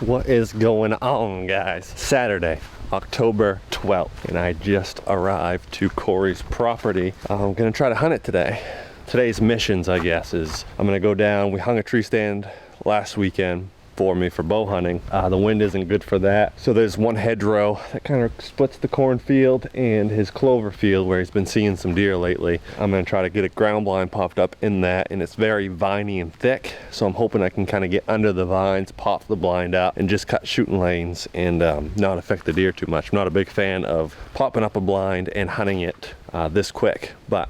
What is going on, guys? Saturday, October 12th, and I just arrived to Corey's property. I'm gonna try to hunt it today. Today's missions, I guess, is I'm gonna go down. We hung a tree stand last weekend for me for bow hunting. The wind isn't good for that. So there's one hedgerow that kind of splits the cornfield and his clover field where he's been seeing some deer lately. I'm gonna try to get a ground blind popped up in that, and it's very viney and thick. So I'm hoping I can kind of get under the vines, pop the blind out, and just cut shooting lanes and not affect the deer too much. I'm not a big fan of popping up a blind and hunting it this quick, but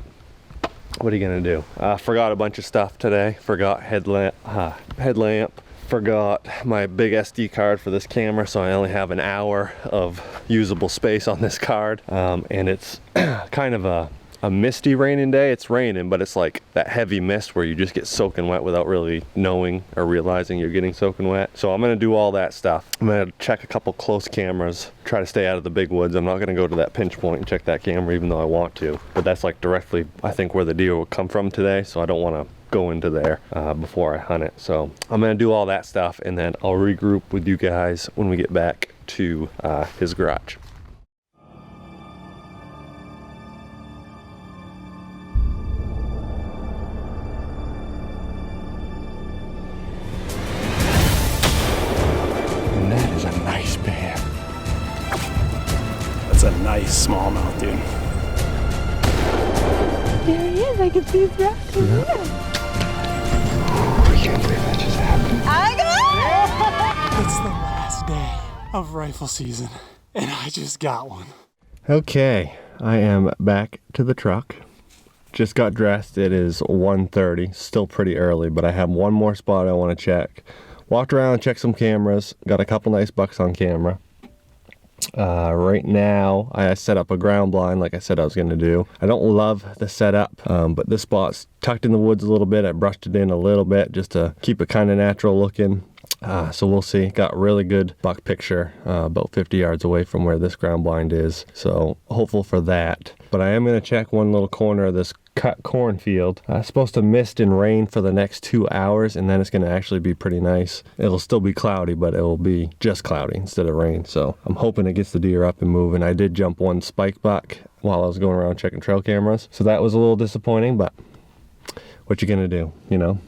what are you gonna do? Forgot a bunch of stuff today. Forgot headlamp. Forgot my big SD card for this camera, so I only have an hour of usable space on this card. And it's kind of a misty raining day. It's raining, but it's like that heavy mist where you just get soaking wet without really knowing or realizing you're getting soaking wet. So I'm gonna do all that stuff. I'm gonna check a couple close cameras, try to stay out of the big woods. I'm not gonna go to that pinch point and check that camera even though I want to, but that's like directly, I think, where the deer will come from today, so I don't wanna go into there before I hunt it. So I'm gonna do all that stuff, and then I'll regroup with you guys when we get back to his garage. And that is a nice bear. That's a nice smallmouth, dude. There he is. I can see his rocks in there. I can't believe that just happened. I got It's the last day of rifle season, and I just got one. Okay, I am back to the truck. Just got dressed. It is 1:30, still pretty early, but I have one more spot I want to check. Walked around, checked some cameras, got a couple nice bucks on camera. Right now I set up a ground blind like I said I was going to do. I don't love the setup, but this spot's tucked in the woods a little bit. I brushed it in a little bit just to keep it kind of natural looking. So we'll see. Got really good buck picture about 50 yards away from where this ground blind is, so hopeful for that. But I am going to check one little corner of this cut cornfield. It's supposed to mist and rain for the next 2 hours, and then it's going to actually be pretty nice. It'll still be cloudy, but it will be just cloudy instead of rain, so I'm hoping it gets the deer up and moving. I did jump one spike buck while I was going around checking trail cameras, so that was a little disappointing, but what you gonna do, you know?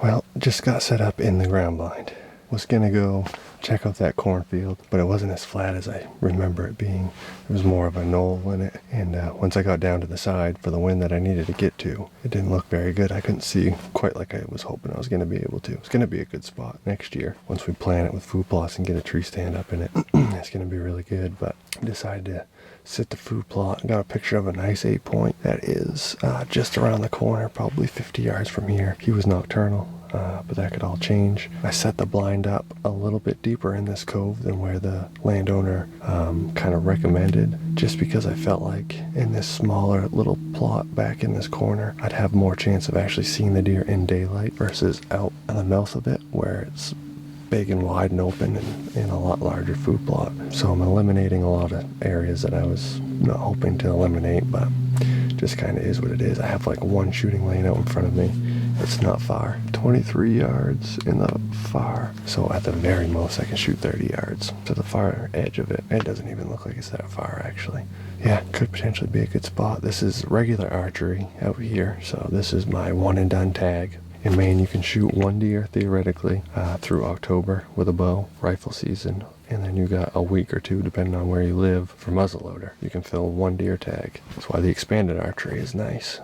Well, just got set up in the ground blind. Was gonna go check out that cornfield, but it wasn't as flat as I remember it being. There was more of a knoll in it, and once I got down to the side for the wind that I needed to get to, it didn't look very good. I couldn't see quite like I was hoping I was gonna be able to. It's gonna be a good spot next year. Once we plan it with food plots and get a tree stand up in it, it's gonna be really good, but I decided to sit the food plot and got a picture of a nice 8-point that is just around the corner, probably 50 yards from here. He was nocturnal, but that could all change. I set the blind up a little bit deeper in this cove than where the landowner kind of recommended, just because I felt like in this smaller little plot back in this corner, I'd have more chance of actually seeing the deer in daylight versus out on the mouth of it where it's big and wide and open and a lot larger food plot. So I'm eliminating a lot of areas that I was not hoping to eliminate, but just kind of is what it is. I have like one shooting lane out in front of me. It's not far. 23 yards in the far. So at the very most I can shoot 30 yards to the far edge of it. It doesn't even look like it's that far actually. Yeah, could potentially be a good spot. This is regular archery out here. So this is my one and done tag. In Maine, you can shoot one deer, theoretically, through October with a bow, rifle season, and then you got a week or two, depending on where you live, for muzzleloader. You can fill one deer tag. That's why the expanded archery is nice,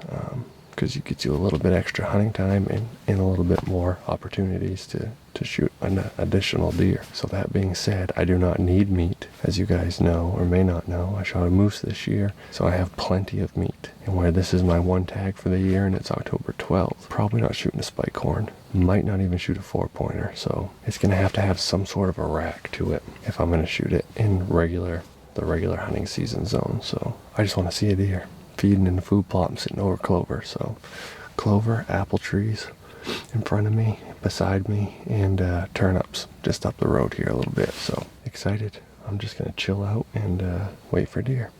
because it gets you a little bit extra hunting time and a little bit more opportunities to shoot an additional deer. So that being said, I do not need meat, as you guys know or may not know. I shot a moose this year, so I have plenty of meat. And where this is my one tag for the year and it's October 12th, probably not shooting a spike horn. Might not even shoot a 4-pointer, so it's gonna have to have some sort of a rack to it if I'm gonna shoot it in the regular hunting season zone. So I just want to see a deer feeding in the food plot. I'm sitting over clover, so clover, apple trees in front of me, beside me, and turnips just up the road here a little bit. So excited. I'm just gonna chill out and wait for deer.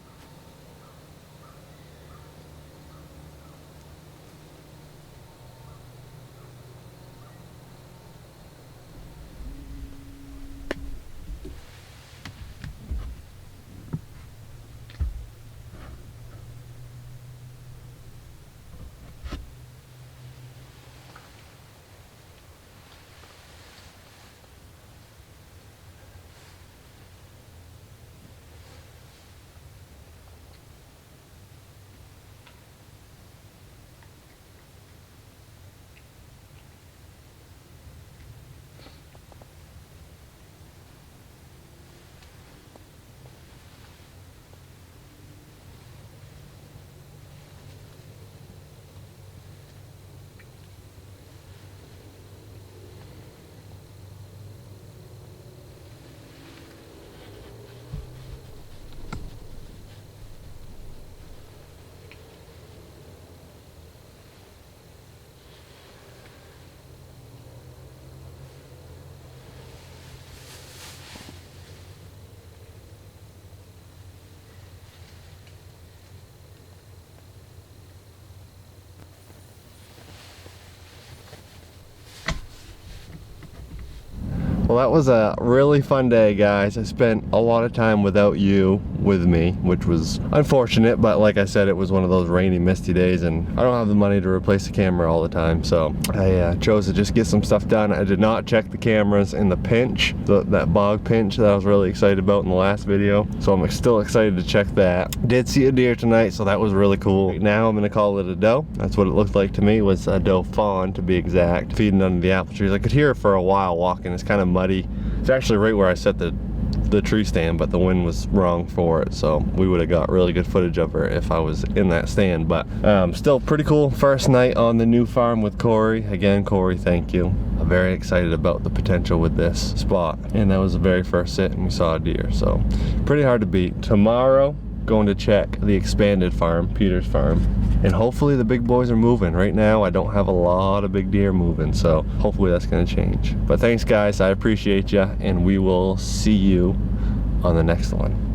Well, that was a really fun day, guys. I spent a lot of time without you with me, which was unfortunate, but like I said, it was one of those rainy, misty days, and I don't have the money to replace the camera all the time, so I chose to just get some stuff done. I did not check the cameras in the pinch, that bog pinch that I was really excited about in the last video, so I'm still excited to check that. Did see a deer tonight, so that was really cool. Now I'm gonna call it a doe. That's what it looked like to me. It was a doe fawn, to be exact, feeding under the apple trees. I could hear it for a while walking. It's kind of muddy. It's actually right where I set the tree stand, but the wind was wrong for it, so we would have got really good footage of her if I was in that stand. But still pretty cool first night on the new farm with Corey. Again, Corey, thank you. I'm very excited about the potential with this spot, and that was the very first sit and we saw a deer, so pretty hard to beat. Tomorrow, going to check the expanded farm, Peter's farm, and hopefully the big boys are moving. Right now I don't have a lot of big deer moving, so hopefully that's going to change. But thanks guys, I appreciate you, and we will see you on the next one.